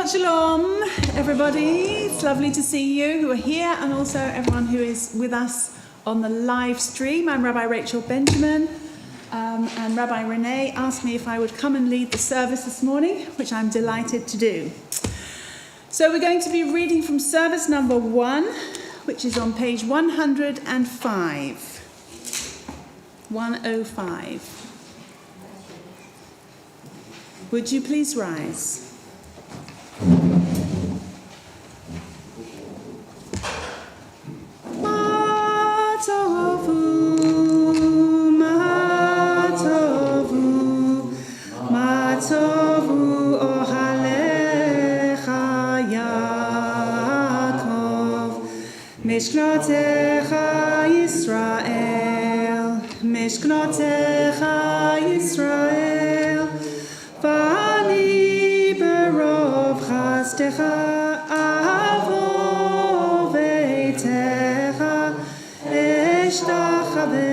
Shabbat Shalom, everybody. It's lovely to see you who are here and also everyone who is with us on the live stream. I'm Rabbi Rachel Benjamin, and Rabbi Renee asked me if I would come and lead the service this morning, which I'm delighted to do. So we're going to be reading from service number 1, which is on page 105. 105. Would you please rise? Mishknotecha Yisrael, Mishknotecha Yisrael, Vani berov chastecha avo veitecha, Eshtachave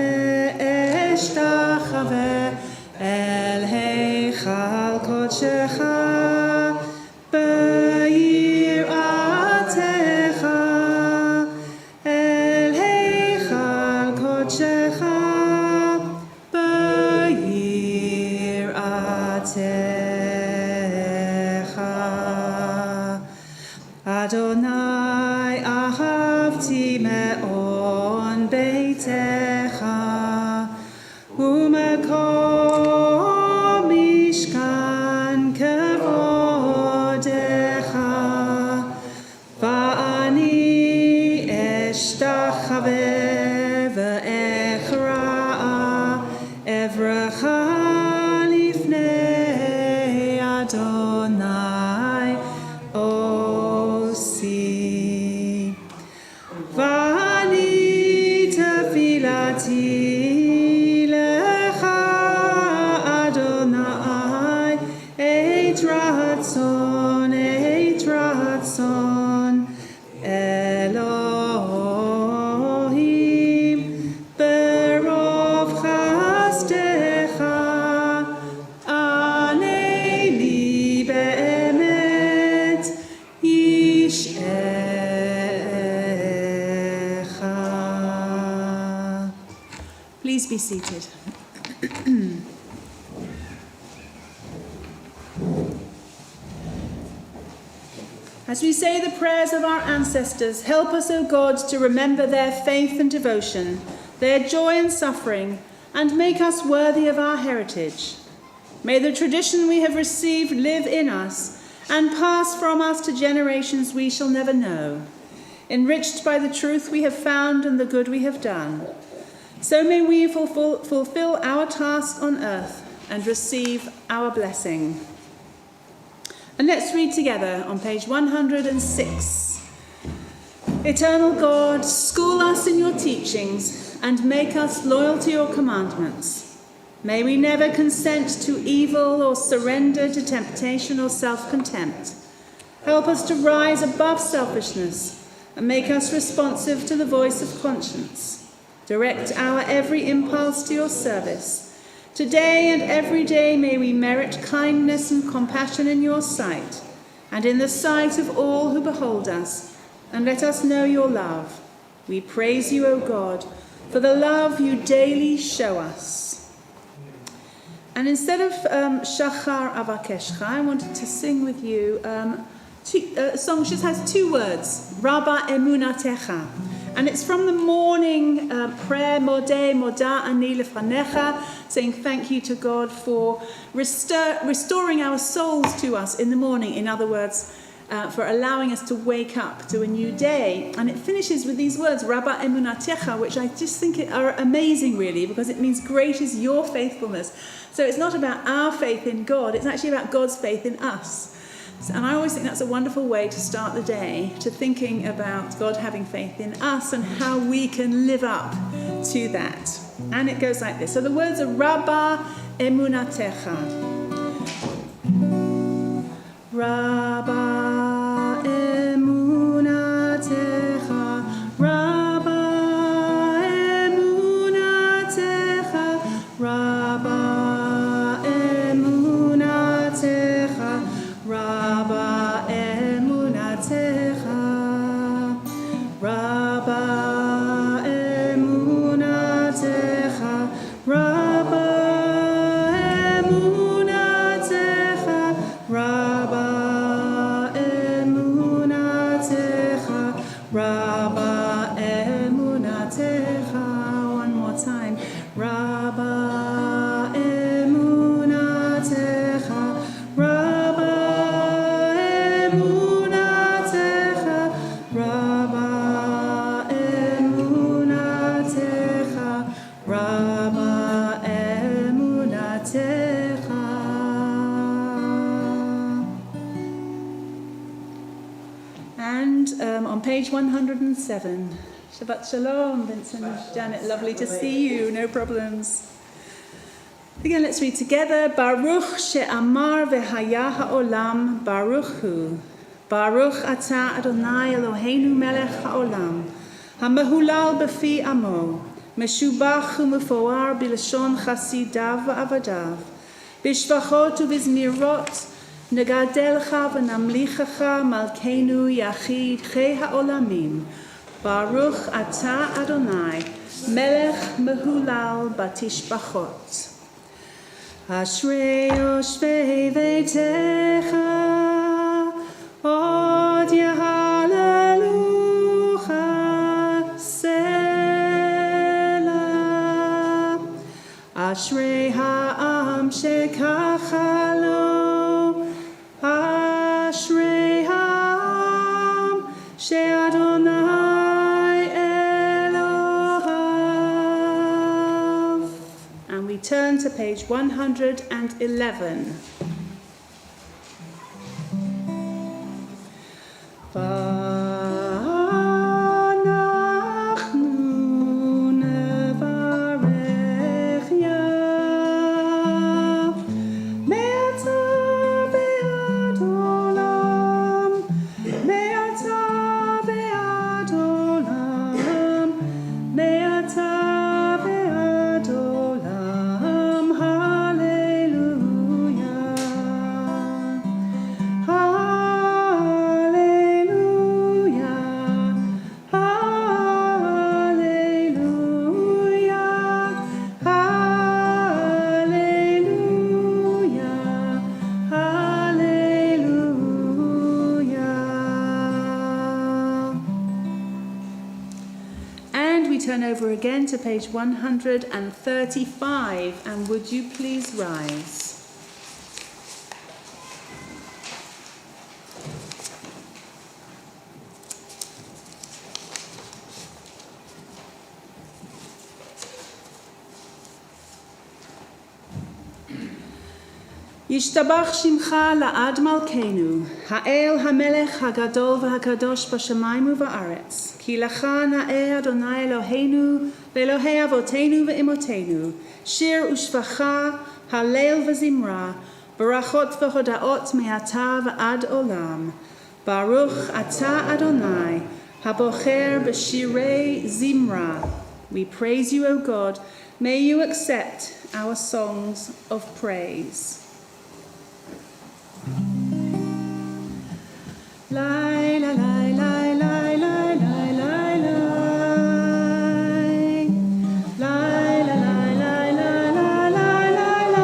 el heichal kodshecha. Adonai ahavti me'on beitecha u'mekom mishkan kevodecha va'ani eshtachave ve'echra'a evrecha lifnei Adonai osi. Vani tefilati lecha Adonai eit ratzon Elohim berov chastecha aneli be'emet yishecha. Please be seated. As we say the prayers of our ancestors, help us, O God, to remember their faith and devotion, their joy and suffering, and make us worthy of our heritage. May the tradition we have received live in us and pass from us to generations we shall never know, enriched by the truth we have found and the good we have done. So may we fulfill our task on earth and receive our blessing. And let's read together on page 106. Eternal God, school us in your teachings and make us loyal to your commandments. May we never consent to evil or surrender to temptation or self-contempt. Help us to rise above selfishness and make us responsive to the voice of conscience. Direct our every impulse to your service. Today and every day may we merit kindness and compassion in your sight and in the sight of all who behold us, and let us know your love. We praise you, O God, for the love you daily show us. And instead of Shachar Avakeshcha, I wanted to sing with you a song which just has 2 words, Rabba Emunatecha. And it's from the morning prayer, Modeh, Moda Ani Lefanecha, saying thank you to God for restoring our souls to us in the morning. In other words, for allowing us to wake up to a new day. And it finishes with these words, Rabba Emunatecha, which I just think are amazing, really, because it means great is your faithfulness. So it's not about our faith in God, it's actually about God's faith in us. And I always think that's a wonderful way to start the day, to thinking about God having faith in us and how we can live up to that. And it goes like this. So the words are Rabba Emunatecha. Rabba Emunatecha. Rabba Emunatecha. Rabba Emunatecha. Rabba Rabba emunatecha, Rabba emunatecha, Rabba emunatecha, Rabba emunatecha. One more time. Rabba emunatecha, Rabba emunatecha, Rabba emunatecha, Rabba emunatecha. And on page 107. Shabbat Shalom, Vincent and Janet. Lovely to see you. No problems. Again, let's read together. Baruch she'amar v'haya ha'olam, Baruch hu. Baruch atah Adonai Eloheinu melech ha'olam, ha'mehulal b'fi amo, meshubach u'mefoar b'lashon chasidav v'avadav, b'shvachot u'b'zmirot, negadelcha v'namlichacha malkeinu yachid chei ha'olamim, Baruch atah Adonai, melech mehulal batishbachot. Ashrei yoshvei veitecha, od yehalelucha, selah. Ashrei ha'am shekachalo, ashrei ha'am she'adonai turn to page 111. Turn over again to page 135, and would you please rise? Yishtabach shimcha la'ad malkeinu, ha'el ha'melech ha'gadol v'ha'kadosh b'shamayim u'va'aretz, ki lacha na'eh Adonai Eloheinu ve'Elohei avotenu ve'imotenu, shir u'shvacha, ha'leil v'zimra, barachot v'hodaot me'ata v'ad olam, Baruch atah Adonai, ha'bocher b'shirei zimra. We praise you, O God. May you accept our songs of praise. Lai, lai, lai, lai, lai, lai, lai, lai, lai, lai, lai, lai, lai, lai, lai, lai, lai, lai, lai, lai,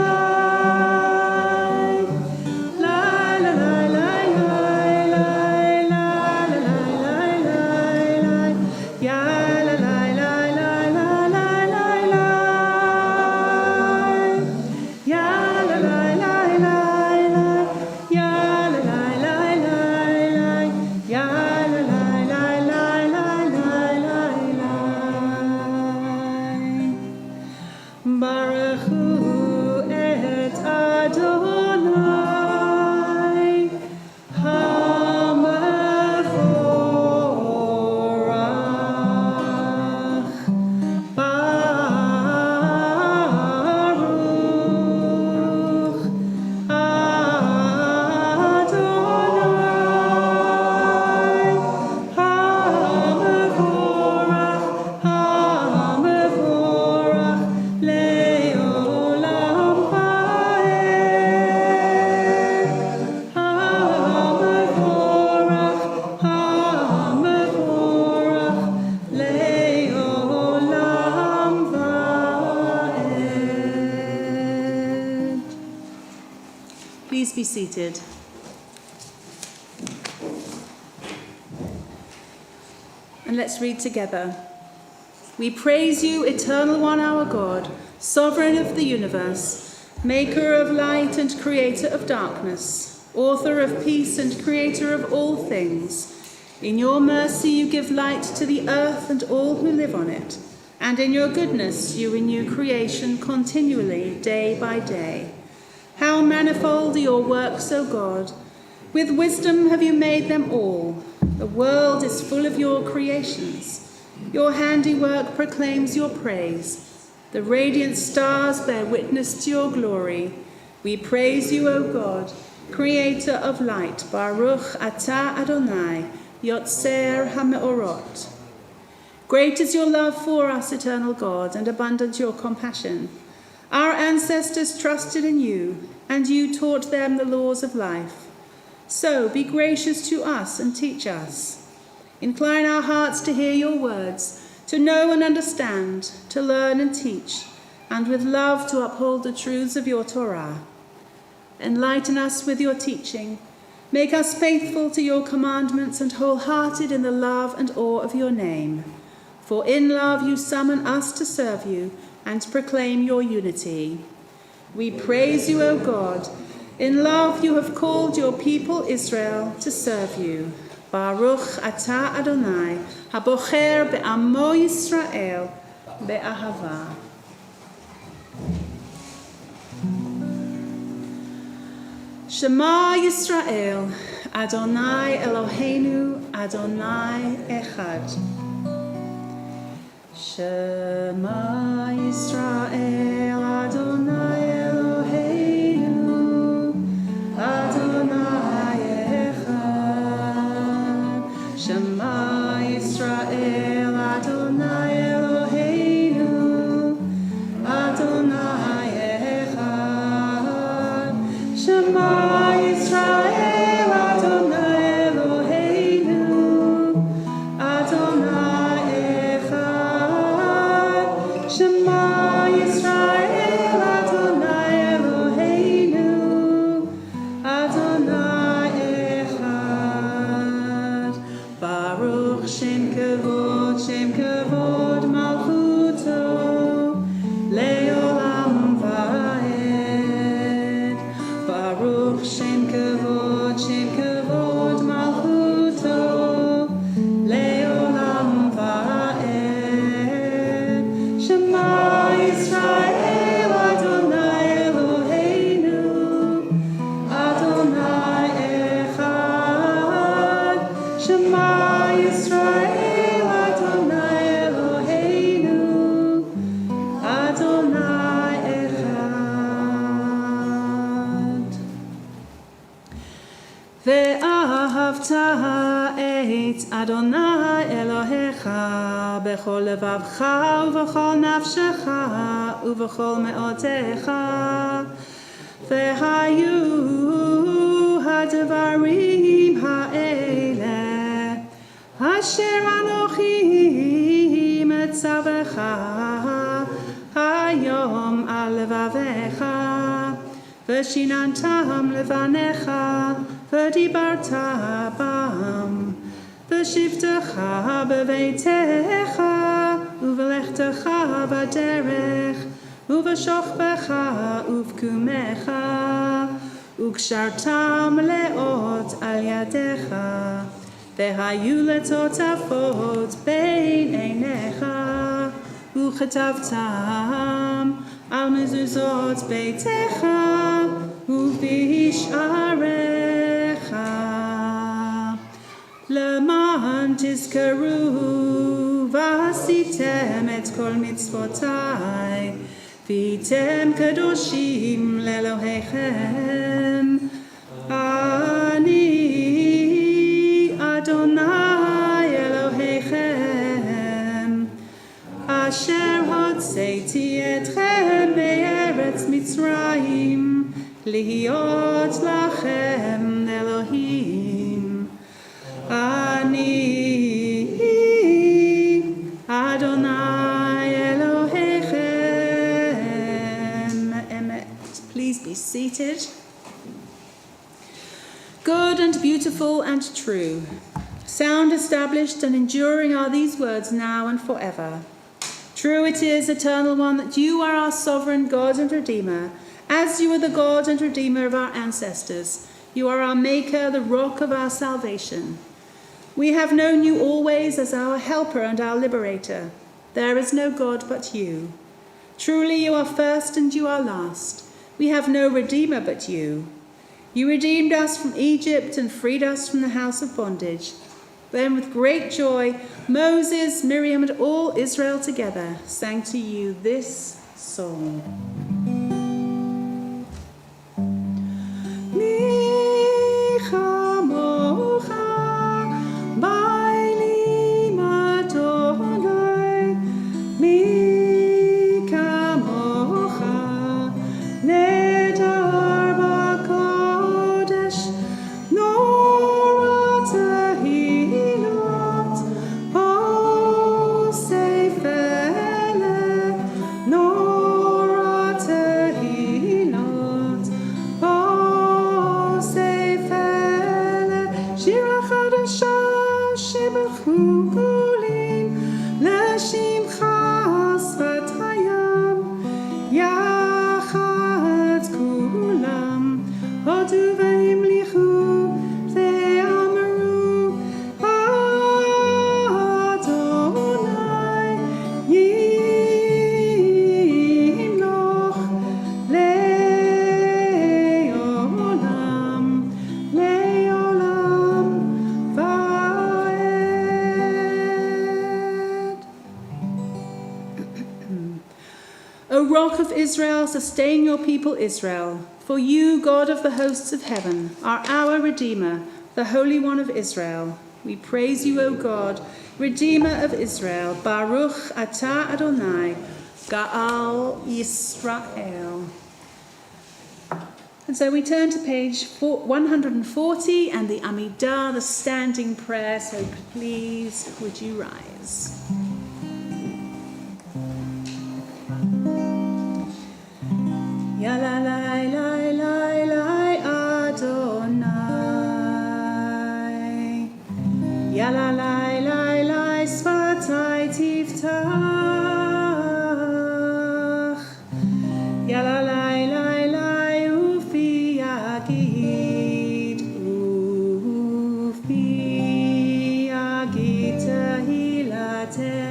ya, la, lai, lai, lai, lai, lai, lai, lai, ya, la, lai, lai, lai, lai, ya, la, lai, lai, lai, lai, seated. And let's read together. We praise you, Eternal One, our God, Sovereign of the universe, Maker of light and Creator of darkness, Author of peace and Creator of all things. In your mercy you give light to the earth and all who live on it, and in your goodness you renew creation continually, day by day. How manifold are your works, O God! With wisdom have you made them all. The world is full of your creations. Your handiwork proclaims your praise. The radiant stars bear witness to your glory. We praise you, O God, Creator of light. Baruch atah Adonai, Yotzer HaMeorot. Great is your love for us, eternal God, and abundant your compassion. Our ancestors trusted in you, and you taught them the laws of life. So be gracious to us and teach us. Incline our hearts to hear your words, to know and understand, to learn and teach, and with love to uphold the truths of your Torah. Enlighten us with your teaching. Make us faithful to your commandments and wholehearted in the love and awe of your name. For in love you summon us to serve you and proclaim your unity. We praise you, O God. In love you have called your people Israel to serve you. Baruch atah Adonai, habocher be'amo Yisrael be'ahava. Shema Yisrael, Adonai Eloheinu, Adonai Echad. Shema Yisrael, Adonai Eloheinu, Adonai Echad. Shema Yisrael, Adonai Eloheinu, Adonai Echad. Shema Yisrael, Adonai Eloheinu, Adonai Echad. Shema Yisrael, Adonai Eloheinu, Adonai Echad. Baruch Shem Kavod Malchuto, Le'olam Va'ed. Baruch Shem Kavod Malchuto, Le'olam Va'ed. Shema Yisrael, Adonai Eloheinu, Adonai Echad. Shema Yisrael, Adonai Eloheinu, Adonai Echad. ואהבת את אדוני אלוהיך בכל לבבך ובכל נפשך ובכל מאודך. והיו הדברים האלה אשר אנוכי מצווך היום על לבביך, ושיננתם לבניך, ודיברת בם, בשבתך בביתך, ובלכתך בדרך, ובשוכבך ובקומך, וקשרתם לאות על ידיך, והיו לטוטפות בין עיניך, וכתבתם על מזוזות ביתך ובשעריך, למען תזכרו ועשיתם את כל מצוותיי, והייתם קדושים לאלוהיכם. אני אדוני אלוהיכם, אשר הוצאתי אתכם מארץ מצרים, להיות לכם אלוהים. אני אדוני אלוהיכם. Emet. Please be seated. beautiful and true. Sound, established, and enduring are these words now and forever. True it is, Eternal One, that you are our sovereign God and Redeemer, as you are the God and Redeemer of our ancestors. You are our Maker, the rock of our salvation. We have known you always as our helper and our liberator. There is no God but you. Truly you are first and you are last. We have no Redeemer but you. You redeemed us from Egypt and freed us from the house of bondage. Then with great joy, Moses, Miriam, and all Israel together sang to you this song. Israel, sustain your people Israel. For you, God of the hosts of heaven, are our Redeemer, the Holy One of Israel. We praise you, O God, Redeemer of Israel. Baruch atah Adonai, Ga'al Yisrael. And so we turn to page 140 and the Amidah, the standing prayer. So please, would you rise? Ya la la la la la Adonai. Ya la la la la Sfatai Tiftach. Ya la la la la Ufi Yagid. Ufi Yagid Tehilatecha.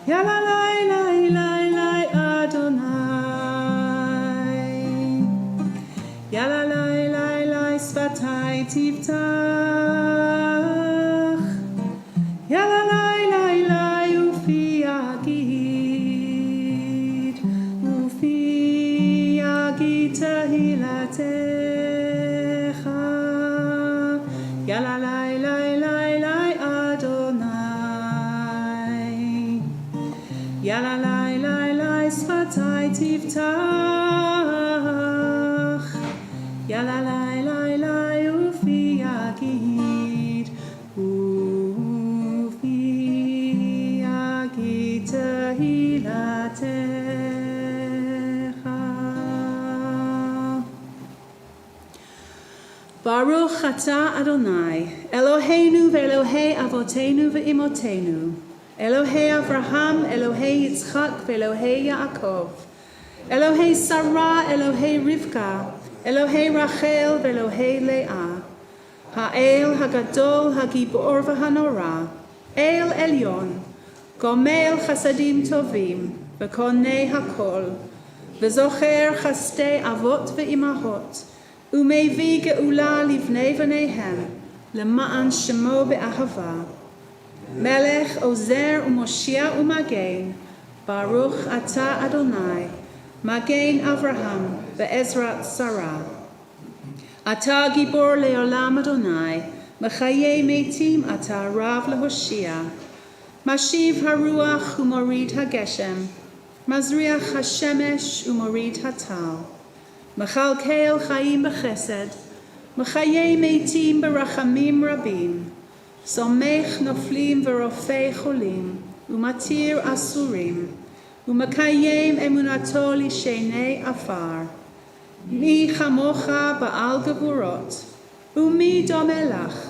Ya la la Ya la la la la Sfatai Tiftach. Ya la la la la Ufi Yagid. Ufi Yagid Tehilatecha. Ya la la la la la Adonai. Ya la la la la Sfatai Tiftach. Ya la la la la Ufi Yagid. Ufi Yagid Tehilatecha. Baruch atah Adonai, Eloheinu ve'Elohei avotenu ve'imotenu, Elohei Avraham, Elohei Yitzchak ve'Elohei Yaakov, Elohei Sarah, Elohei Rivka, Elohei Rachel ve'Elohei Leah, Ha'el Hagadol Hagibor v'Hanora, El Elyon, Gomel Chasadim Tovim, V'Konei Hakol, V'Zocher Chastei Avot ve'Imahot, Umevi Geula Livnei V'Neihem, Lema'an Shemo be'Ahava, Melech Ozer Umoshia Umagen, Baruch atah Adonai, Magen Avraham ve'Ezrat Sarah. Atah Gibor le'olam Adonai, Mechayei Meitim atah Rav leHoshia. Mashiv haruach umorid hageshem, Mazriach hashemesh umorid hatal. Mechalkel chaim b'chesed, Mechayei Meitim berachamim rabim. Somech noflim v'rofei cholim, Umatir asurim. Umakayem emunato li shenei afar. מי כמוך בעל גבורות, ומי דומה לך,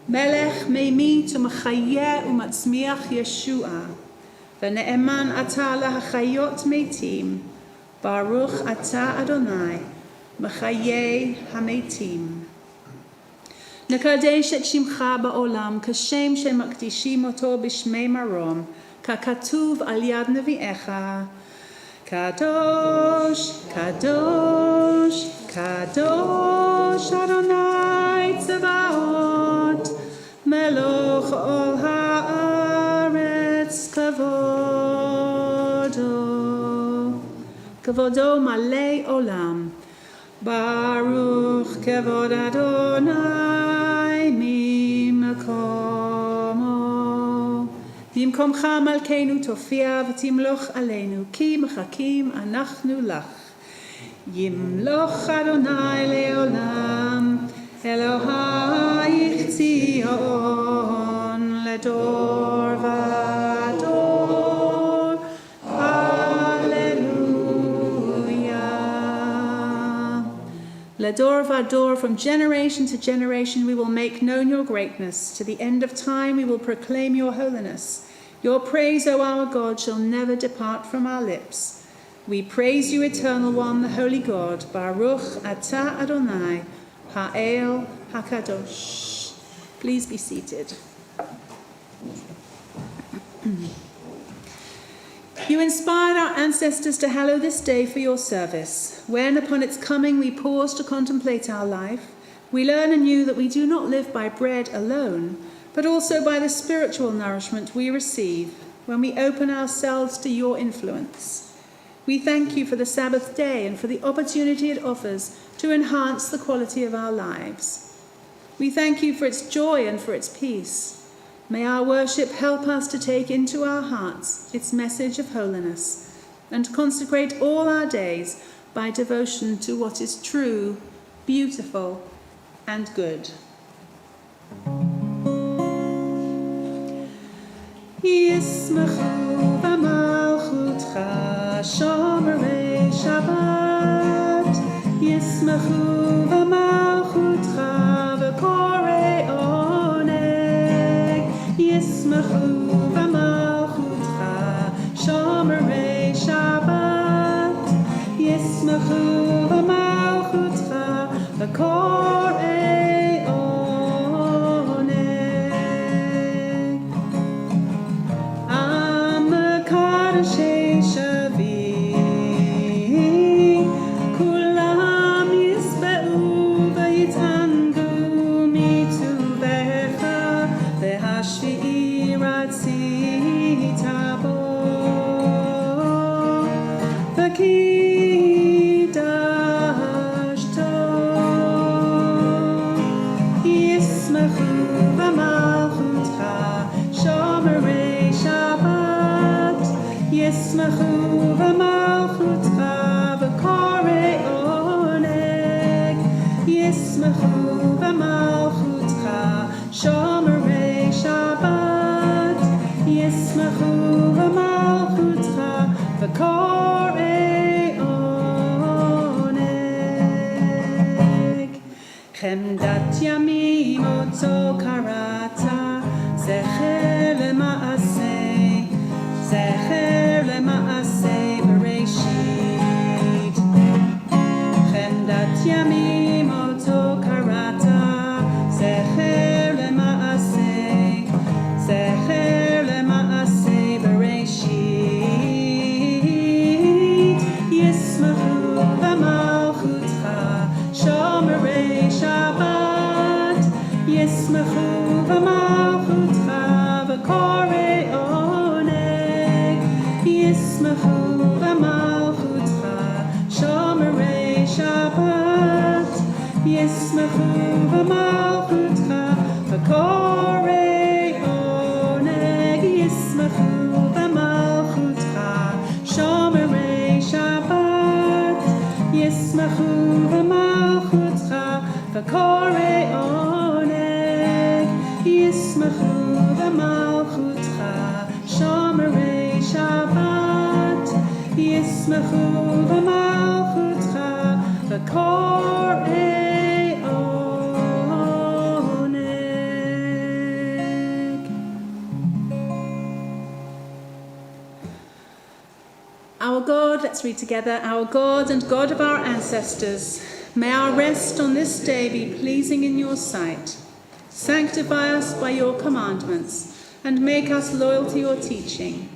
מלך ממית ומחיה ומצמיח ישועה, ונאמן אתה להחיות מתים, ברוך אתה אדוני, מחיי המתים. נקדש את שמך בעולם כשם שמקדישים אותו בשמי מרום, ככתוב על יד נביאיך. קדוש, קדוש, קדוש, אדוני צבאות, מלוך all הארץ כבודו. כבודו מלא עולם. ברוך כבוד אדוני ממקומו. במקומך מלכנו תופיע ותמלוך עלינו, כי מחכים אנחנו לך. ימלוך אדוני לעולם, אלוהיך ציון לדור ודור. Hallelujah. Ledor vador, from generation to generation we will make known your greatness. To the end of time we will proclaim your holiness. Your praise, O our God, shall never depart from our lips. We praise you, Eternal One, the Holy God. Baruch atah Adonai, ha'el hakadosh. Please be seated. You inspired our ancestors to hallow this day for your service. When upon its coming we pause to contemplate our life, we learn anew that we do not live by bread alone, but also by the spiritual nourishment we receive when we open ourselves to your influence. We thank you for the Sabbath day and for the opportunity it offers to enhance the quality of our lives. We thank you for its joy and for its peace. May our worship help us to take into our hearts its message of holiness and consecrate all our days by devotion to what is true, beautiful, and good. Yismachu v'malchutcha shomerei Shabbat. Yismachu v'malchutcha v'korei oneg. Yismachu v'malchutcha shomerei Shabbat. Yismachu v'malchutcha v'korei oneg. Am kadashei shavi, kulam yisbe'u v'yit'angu mituvecha, v'hashvi'i ratzita bo, v'kidashto. Yismachu v'malchutcha shomerei Shabbat. Yismachu v'malchutcha v'korei oneg. Yismachu v'malchutcha shomerei Shabbat. Yismachu v'malchutcha v'korei oneg. Chemdat yamim oto karata, zecher lema'aseh, zecher lema'aseh bereshit. Chemdat yamim oto karata, zecher lema'aseh, zecher lema'aseh bereshit. Yismachu v'malchutcha shomerei Shabbat. Yismachu v'malchutcha v'korei oneg. Yismachu v'malchutcha shomerei Shabbat. Yismachu v'malchutcha v'korei oneg. Yismachu v'malchutcha shomerei Shabbat. Yismachu v'malchutcha v'korei oneg. Yismachu v'malchutcha shomerei Shabbat. Yismachu v'malchutcha v'korei Our God, let's read together, our God and God of our ancestors, may our rest on this day be pleasing in your sight. Sanctify us by your commandments and make us loyal to your teaching.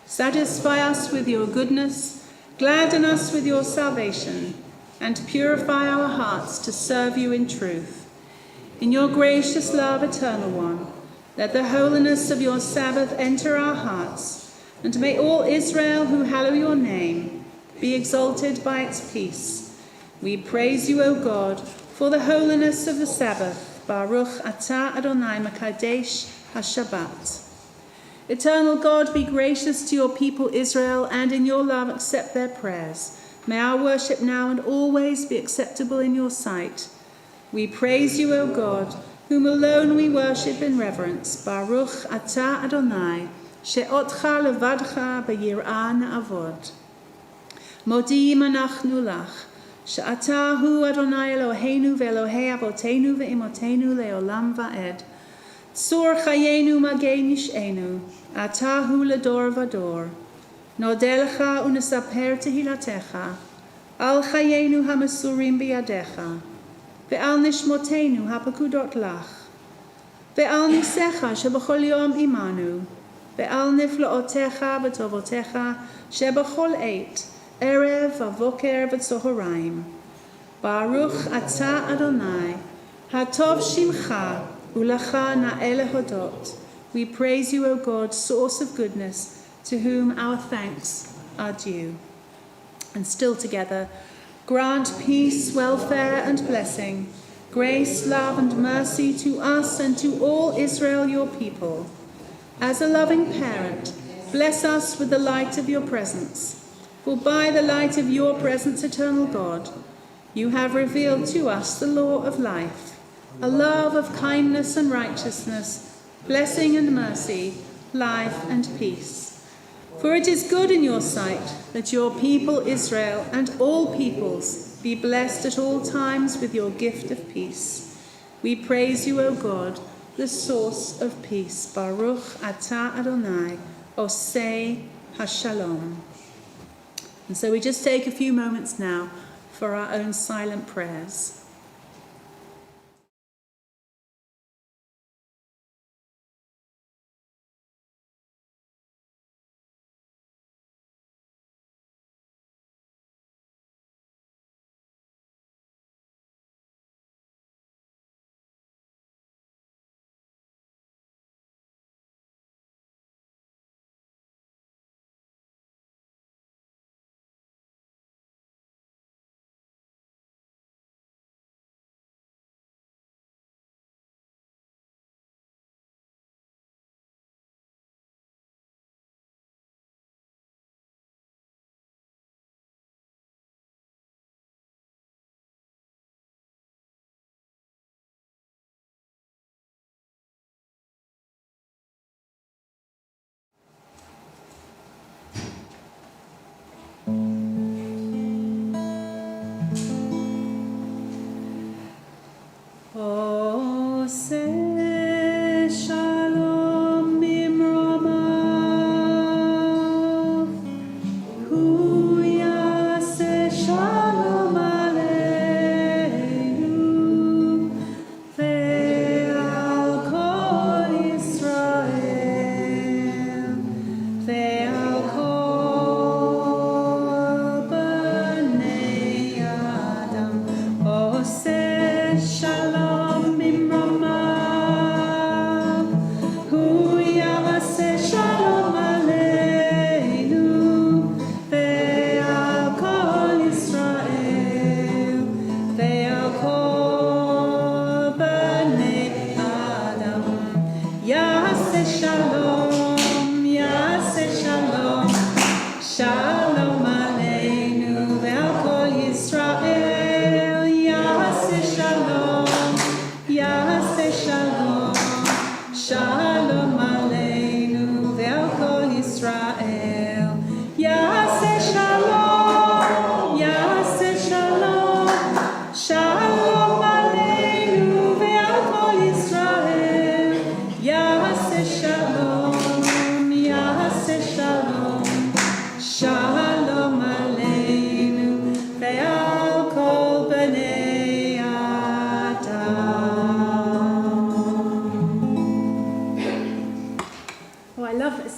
Satisfy us with your goodness, gladden us with your salvation, and purify our hearts to serve you in truth. In your gracious love, Eternal One, let the holiness of your Sabbath enter our hearts, and may all Israel who hallow your name be exalted by its peace. We praise you, O God, for the holiness of the Sabbath. Baruch atah Adonai Mekadesh HaShabbat. Eternal God, be gracious to your people Israel, and in your love accept their prayers. May our worship now and always be acceptable in your sight. We praise you, O God, whom alone we worship in reverence. Baruch atah Adonai, she'otcha levadcha b'yir'a na'avod. Modim anachnu lach, she'ata hu Adonai Eloheinu ve'Elohei avotenu ve'imotenu le'olam va'ed. Tzur chayenu magei nish'enu, ata hu ledor vador. Nodelcha unesaper tehilatecha, al chayenu hamesurim biyadecha, ve'al nishmotenu hapakudot lach, ve'al nisecha shebachol yom imanu, ve'al niflaotecha v'tovotecha shebachol eit, erev v'avoker v'tzohoraim. Baruch atah Adonai, hatov shimcha, ulacha na'ele hodot. We praise you, O God, source of goodness, to whom our thanks are due. And still together, grant peace, welfare, and blessing, grace, love, and mercy to us and to all Israel, your people. As a loving parent, bless us with the light of your presence. For by the light of your presence, eternal God, you have revealed to us the law of life, a love of kindness and righteousness, blessing and mercy, life and peace. For it is good in your sight that your people Israel and all peoples be blessed at all times with your gift of peace. We praise you, O God, the source of peace. Baruch atah Adonai, osei hashalom. And so we just take a few moments now for our own silent prayers.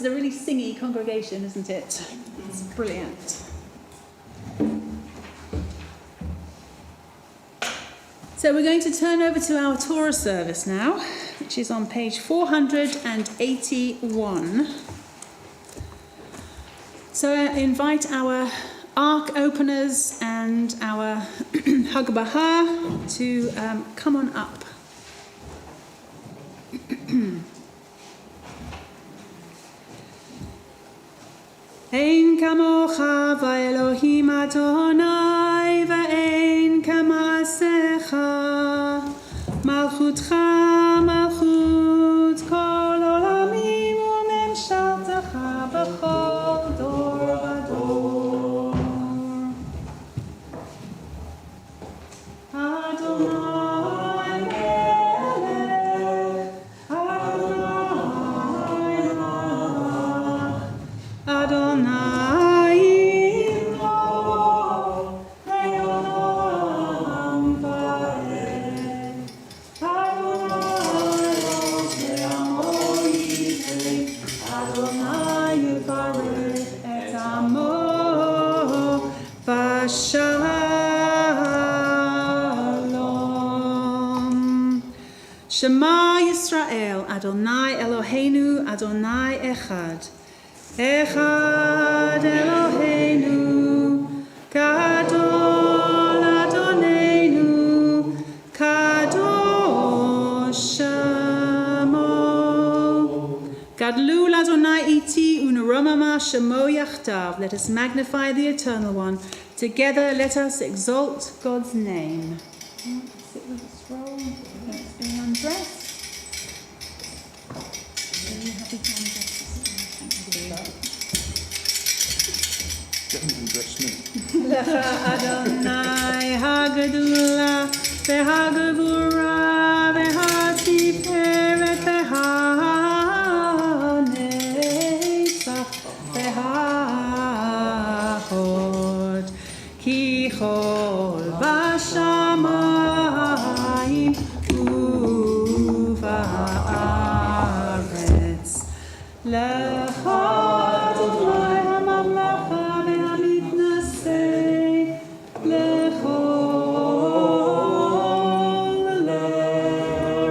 is a really singy congregation, isn't it? It's brilliant. So we're going to turn over to our Torah service now, which is on page 481. So I invite our ark openers and our Hagbahah to come on up. Ein kamocha v'Elohim Adonai v'ein k'ma'asecha malchutcha malchut kol olamim u'memshaltecha b'chol dor v'dor. Adonai melech, Adonai malach, Adonai imloch, le'olam va'ed. Adonai rosh le'amo yitzei, Adonai yivarech et amo v'shalom. Shema Yisrael, Adonai Eloheinu, Adonai Echad. Echad Eloheinu, Gadol Adonenu, Kadosh Shemo. Gadlu Adonai iti unaromama Shemo yachtav. Let us magnify the Eternal One. Together let us exalt God's name. Sit with the scroll. It's being undressed. Are you happy to undress? Lecha Adonai Hagadula V'Hagavura V'Hatiferet V'Hanetzach V'Hahod Ki Chol V'Shamayim U'Va'aretz Lecha Adonai HaMamlecha V'Hamitnaseh Lechol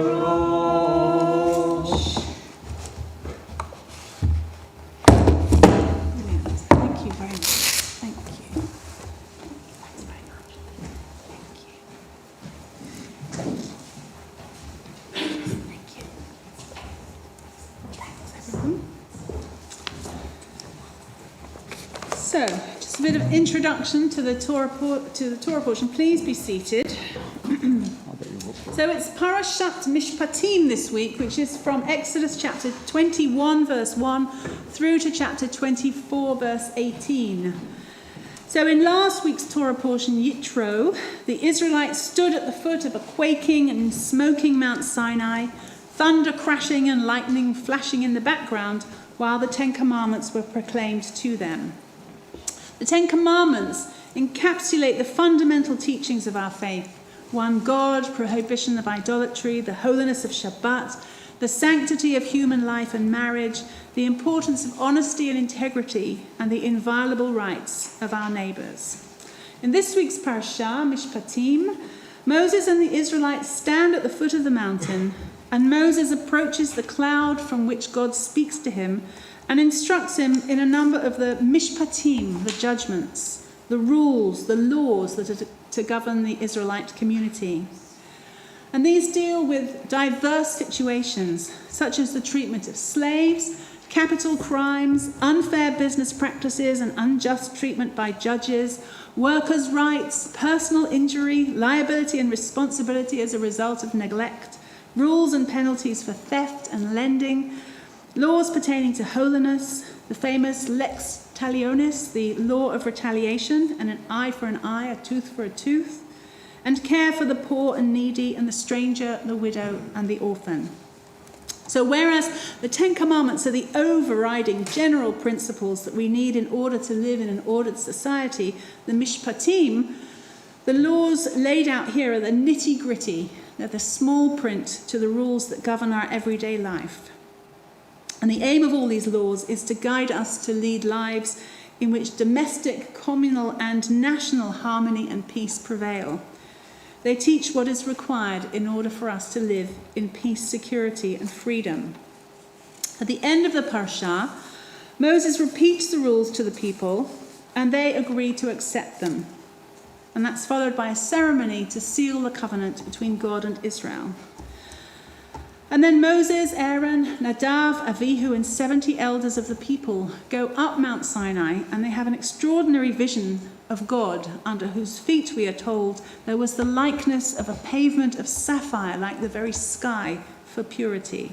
Lerosh. Brilliant. Thank you very much. Thank you. Thanks very much. Thank you. Thank you. Thanks, everyone. So, just a bit of introduction to the Torah portion. Please be seated. So it's Parashat Mishpatim this week, which is from Exodus chapter 21, verse 1, through to chapter 24, verse 18. So in last week's Torah portion, Yitro, the Israelites stood at the foot of a quaking and smoking Mount Sinai, thunder crashing and lightning flashing in the background, while the Ten Commandments were proclaimed to them. The Ten Commandments encapsulate the fundamental teachings of our faith: one God, prohibition of idolatry, the holiness of Shabbat, the sanctity of human life and marriage, the importance of honesty and integrity, and the inviolable rights of our neighbours. In this week's parashah, Mishpatim, Moses and the Israelites stand at the foot of the mountain, and Moses approaches the cloud from which God speaks to him and instructs him in a number of the Mishpatim, the judgments, the rules, the laws that are to govern the Israelite community. And these deal with diverse situations, such as the treatment of slaves, capital crimes, unfair business practices and unjust treatment by judges, workers' rights, personal injury, liability and responsibility as a result of neglect, rules and penalties for theft and lending, laws pertaining to holiness, the famous lex talionis, the law of retaliation, and an eye for an eye, a tooth for a tooth, and care for the poor and needy and the stranger, the widow and the orphan. So whereas the Ten Commandments are the overriding general principles that we need in order to live in an ordered society, the Mishpatim, the laws laid out here are the nitty-gritty, they're the small print to the rules that govern our everyday life. And the aim of all these laws is to guide us to lead lives in which domestic, communal, and national harmony and peace prevail. They teach what is required in order for us to live in peace, security, and freedom. At the end of the Parsha, Moses repeats the rules to the people, and they agree to accept them. And that's followed by a ceremony to seal the covenant between God and Israel. And then Moses, Aaron, Nadav, Avihu, and 70 elders of the people go up Mount Sinai, and they have an extraordinary vision of God, under whose feet, we are told, there was the likeness of a pavement of sapphire like the very sky for purity.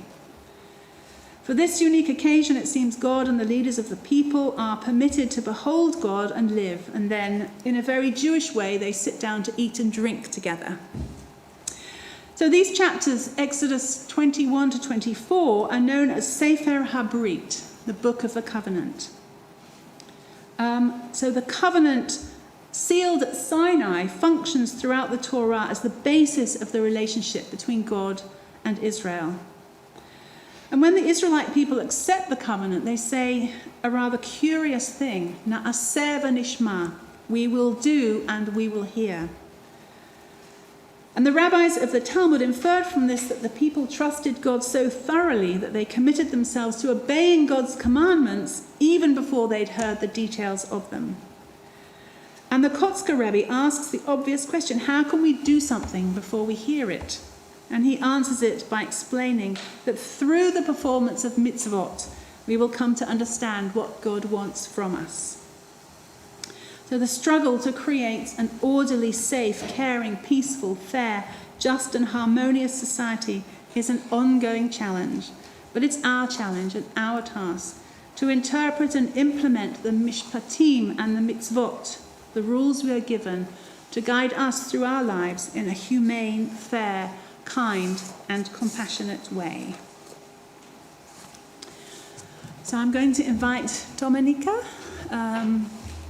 For this unique occasion, it seems God and the leaders of the people are permitted to behold God and live, and then, in a very Jewish way, they sit down to eat and drink together. So these chapters, Exodus 21 to 24, are known as Sefer HaBrit, the Book of the Covenant. So the covenant sealed at Sinai functions throughout the Torah as the basis of the relationship between God and Israel. And when the Israelite people accept the covenant, they say a rather curious thing, Na'aseh v'nishma, we will do and we will hear. And the rabbis of the Talmud inferred from this that the people trusted God so thoroughly that they committed themselves to obeying God's commandments even before they'd heard the details of them. And the Kotzker Rebbe asks the obvious question, how can we do something before we hear it? And he answers it by explaining that through the performance of mitzvot, we will come to understand what God wants from us. So the struggle to create an orderly, safe, caring, peaceful, fair, just and harmonious society is an ongoing challenge. But it's our challenge and our task to interpret and implement the mishpatim and the mitzvot, the rules we are given, to guide us through our lives in a humane, fair, kind, and compassionate way. So I'm going to invite Dominika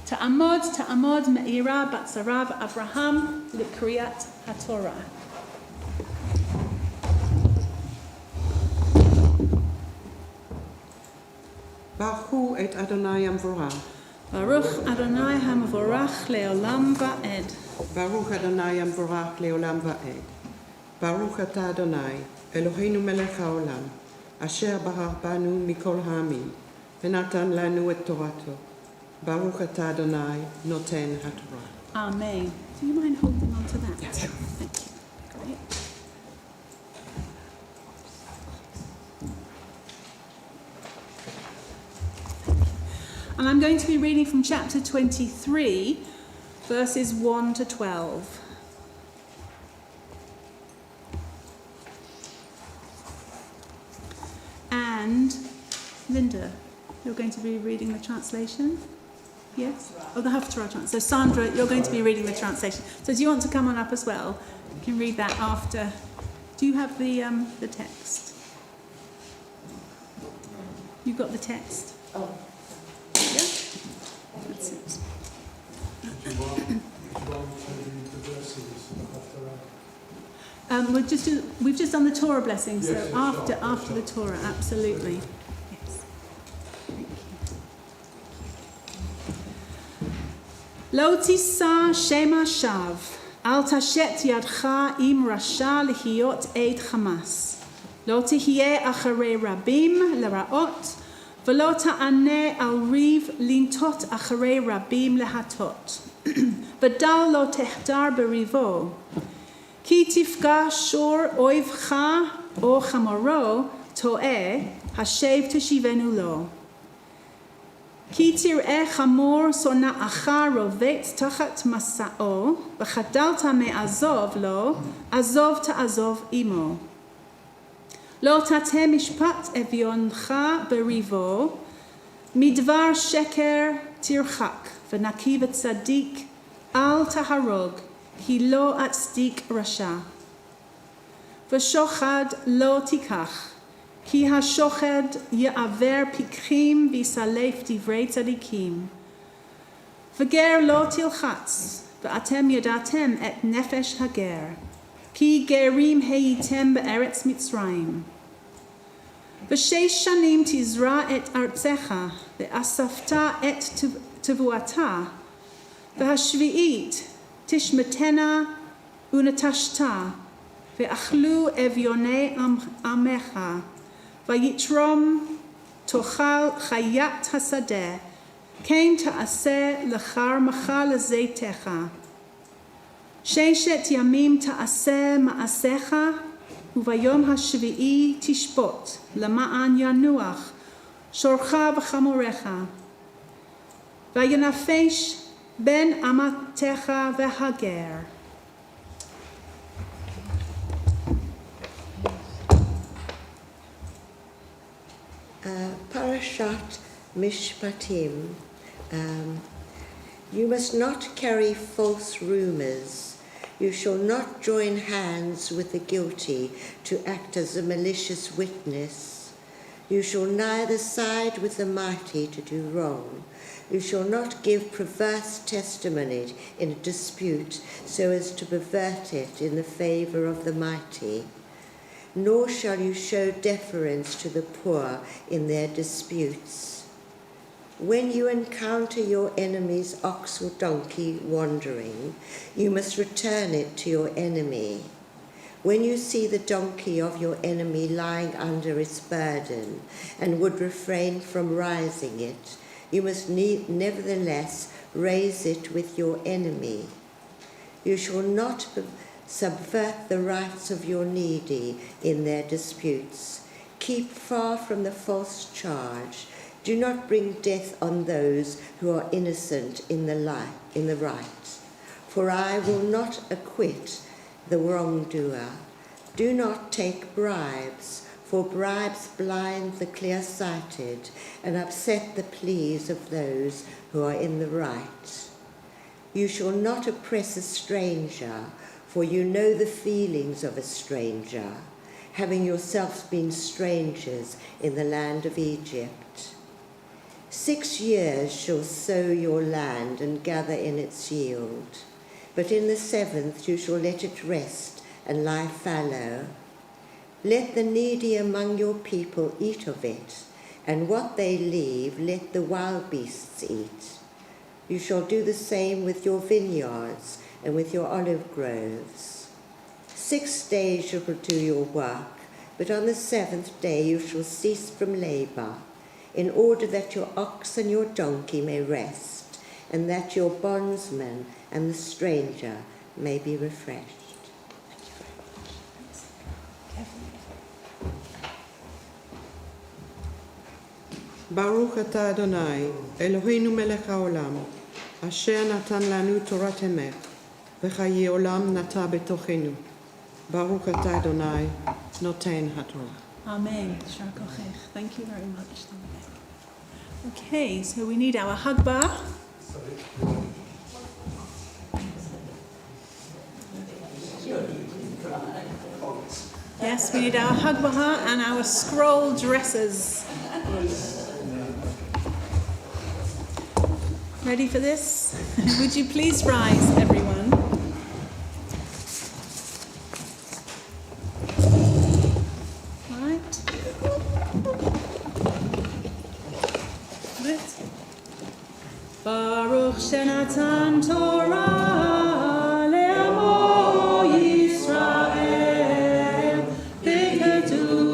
Ta'amod Me'ira Bat Sarah Avraham L'Kriyat HaTorah. Baruch et Adonai Amvorah. Baruch Adonai HaMvorach Le'olam Va'ed. Baruch Adonai Amvorach Le'olam Va'ed. Baruch Ata Adonai, Eloheinu melech haolam, asher bahar banu mikol ha'amim, venatan lanu et Torato. Baruch Ata Adonai, noten haTorah. Amen. Do you mind holding on to that? Yes. Thank you. Great. And I'm going to be reading from chapter 23, verses 1 to 12. And Linda, you're going to be reading the translation? Yes? Oh, the Haftarah translation. So Sandra, you're going to be reading the translation. So do you want to come on up as well? You can read that after. Do you have the text? You've got the text? Oh. Yeah? That's it. We've just done the Torah blessing, so Yes, after the Torah, absolutely. Yes. Thank you. Lo tisa shema shav, al tashet yadcha im rasha lihiyot eid chamas. Lo tihye acharei rabim leraot, velo ta'aneh al riv lintot acharei rabim lehatot. V'dal lo tehdar berivo. Ki tifga shor oivcha o chamoro to'eh hashev teshivenu lo. Ki tir'eh chamor sona'acha rovet tachat masa'o v'chadalta me'azov lo azov ta'azov imo. Lo tateh mishpat evioncha berivo midvar sheker tirchak v'naki v'tzadik al taharog Ki lo atzdik rasha. V'shochad lo tikach. Ki ha-shochad ye'aver pikchim v'yisalef divrei tzadikim. V'ger lo tilchatz. V'atem yadatem et nefesh hager. Ki gerim heitem be'eretz Mitzrayim. ושש שנים תזרע את ארצך, ואספת את תבואתה, והשביעית תשמטנה ונטשת, ואכלו אביוני עמך, ויתרום תאכל חיית השדה, כן תעשה לכרמך לזיתך. ששת ימים תעשה מעשיך, וביום השביעי תשפוט, למען ינוח שורך וחמורך. וינפש בן אמתך והגר. Parashat Mishpatim. You must not carry false rumors. You shall not join hands with the guilty to act as a malicious witness. You shall neither side with the mighty to do wrong. You shall not give perverse testimony in a dispute so as to pervert it in the favor of the mighty. Nor shall you show deference to the poor in their disputes. When you encounter your enemy's ox or donkey wandering, you must return it to your enemy. When you see the donkey of your enemy lying under its burden and would refrain from rising it, you must nevertheless raise it with your enemy. You shall not subvert the rights of your needy in their disputes. Keep far from the false charge. Do not bring death on those who are innocent in the right. For I will not acquit the wrongdoer. Do not take bribes, for bribes blind the clear-sighted and upset the pleas of those who are in the right. You shall not oppress a stranger, for you know the feelings of a stranger, having yourselves been strangers in the land of Egypt. 6 years shall sow your land and gather in its yield, but in the 7th you shall let it rest and lie fallow. Let the needy among your people eat of it, and what they leave let the wild beasts eat. You shall do the same with your vineyards and with your olive groves. 6 days you shall do your work, but on the 7th day you shall cease from labor, in order that your ox and your donkey may rest, and that your bondsman and the stranger may be refreshed. ברוך אתה אדוני, אלוהינו מלך העולם, אשר נתן לנו תורת אמת, וחיי עולם נטע בתוכנו. ברוך אתה אדוני, נותן התורה. Amen. Thank you very much. Okay, so we need our Hagbah. Yes, we need our Hagbah and our scroll dressers. Ready for this? Would you please rise, everyone? Right. Baruch Shenatan Torah le'amo Yisrael b'kedushato.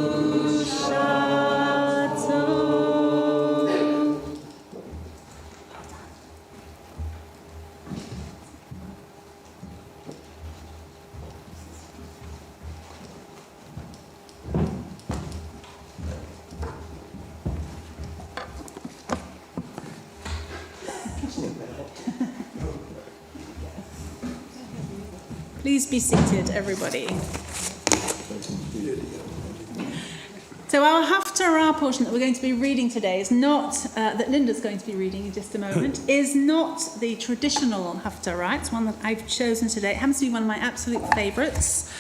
Please be seated, everybody. So our Haftarah portion that we're going to be reading today is not, that Linda's going to be reading in just a moment, is not the traditional Haftarah. It's one that I've chosen today. It happens to be one of my absolute favourites.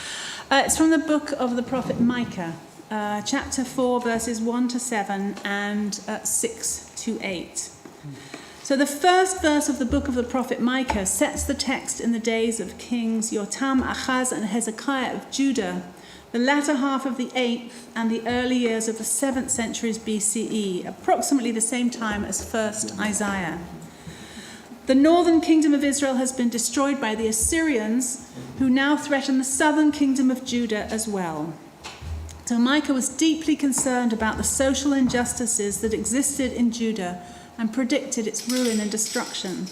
It's from the book of the prophet Micah, chapter 4, verses 1 to 7 and 6 to 8. So the first verse of the book of the prophet Micah sets the text in the days of kings Yotam, Achaz, and Hezekiah of Judah. the latter half of the 8th and the early years of the 7th centuries BCE, approximately the same time as 1st Isaiah. The northern kingdom of Israel has been destroyed by the Assyrians, who now threaten the southern kingdom of Judah as well. So Micah was deeply concerned about the social injustices that existed in Judah and predicted its ruin and destruction.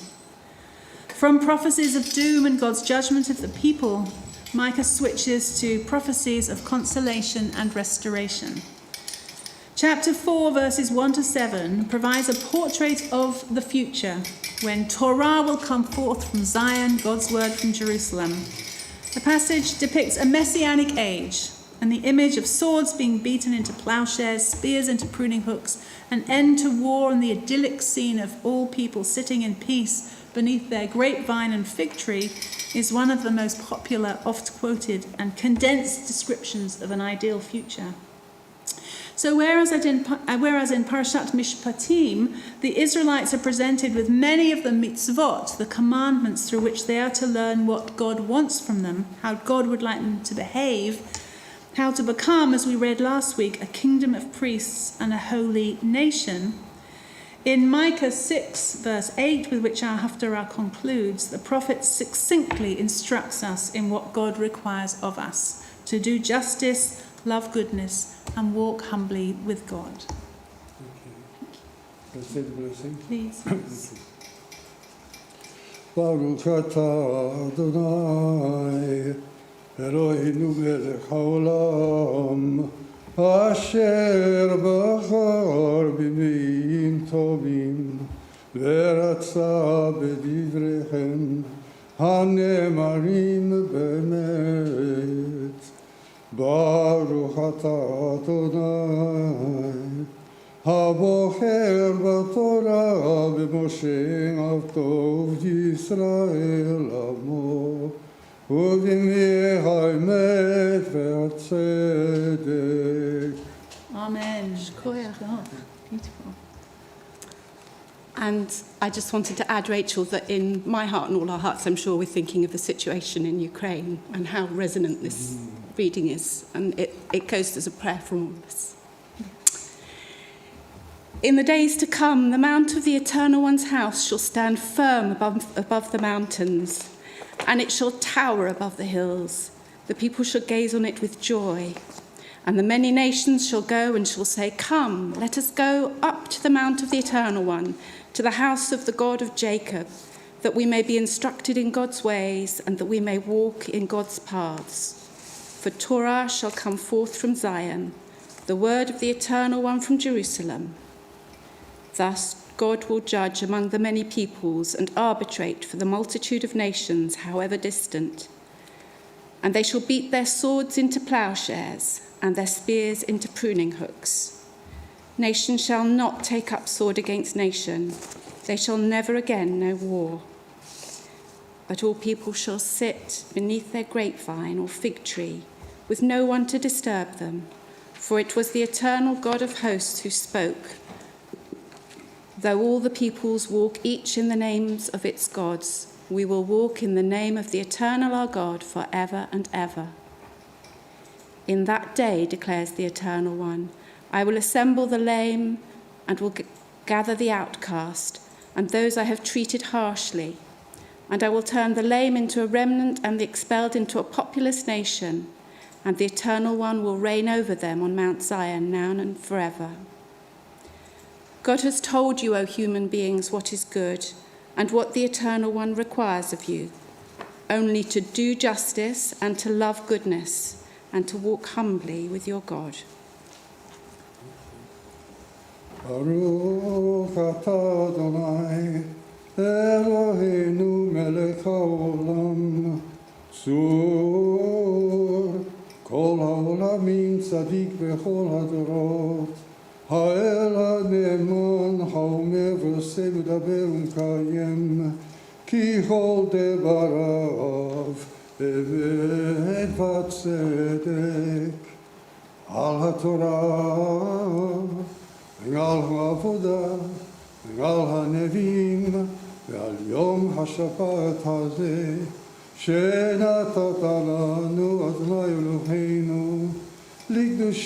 From prophecies of doom and God's judgment of the people, Micah switches to prophecies of consolation and restoration. Chapter 4, verses 1 to 7, provides a portrait of the future, when Torah will come forth from Zion, God's word from Jerusalem. The passage depicts a messianic age, and the image of swords being beaten into plowshares, spears into pruning hooks, an end to war, and the idyllic scene of all people sitting in peace beneath their grapevine and fig tree is one of the most popular, oft-quoted, and condensed descriptions of an ideal future. So whereas in Parashat Mishpatim, the Israelites are presented with many of the mitzvot, the commandments through which they are to learn what God wants from them, how God would like them to behave, how to become, as we read last week, a kingdom of priests and a holy nation. In Micah 6, verse 8, with which our Haftarah concludes, the prophet succinctly instructs us in what God requires of us: to do justice, love goodness, and walk humbly with God. Can I say the blessing? Please. Baruch atah Adonai, Eloheinu melech haolam, asher bachar b'meim tovim, ve'ratza b'divrechem, hanemarim be'emet. Baruch atah Adonai, הבוחר בתורה במשה עבדו ישראל עמו, ובמי האמת והצדק. Amen. Oh, beautiful. And I just wanted to add, Rachel, that in my heart and all our hearts, I'm sure we're thinking of the situation in Ukraine and how resonant this reading is. And it goes as a prayer from all of us. In the days to come, the mount of the Eternal One's house shall stand firm above the mountains, and it shall tower above the hills. The people shall gaze on it with joy. And the many nations shall go and shall say, "Come, let us go up to the mount of the Eternal One, to the house of the God of Jacob, that we may be instructed in God's ways, and that we may walk in God's paths. For Torah shall come forth from Zion, the word of the Eternal One from Jerusalem." Thus God will judge among the many peoples and arbitrate for the multitude of nations, however distant. And they shall beat their swords into plowshares and their spears into pruning hooks. Nation shall not take up sword against nation. They shall never again know war. But all people shall sit beneath their grapevine or fig tree, with no one to disturb them. For it was the eternal God of hosts who spoke. Though all the peoples walk each in the names of its gods, we will walk in the name of the eternal our God forever and ever. In that day, declares the Eternal One, I will assemble the lame and will gather the outcast and those I have treated harshly. And I will turn the lame into a remnant and the expelled into a populous nation. And the Eternal One will reign over them on Mount Zion now and forever. God has told you, O human beings, what is good and what the Eternal One requires of you, only to do justice and to love goodness and to walk humbly with your God. Baruch atah Adonai, Eloheinu melech haolam, tzur kol haolamim tzadik bechol hadorot, האל הנאמן האומר ועושה מדבר ומקיים, כי כל דבריו אמת וצדק. על התורה ועל העבודה ועל הנביאים ועל יום השבת הזה, שנתת לנו, אדוני אלוהינו, לקדושה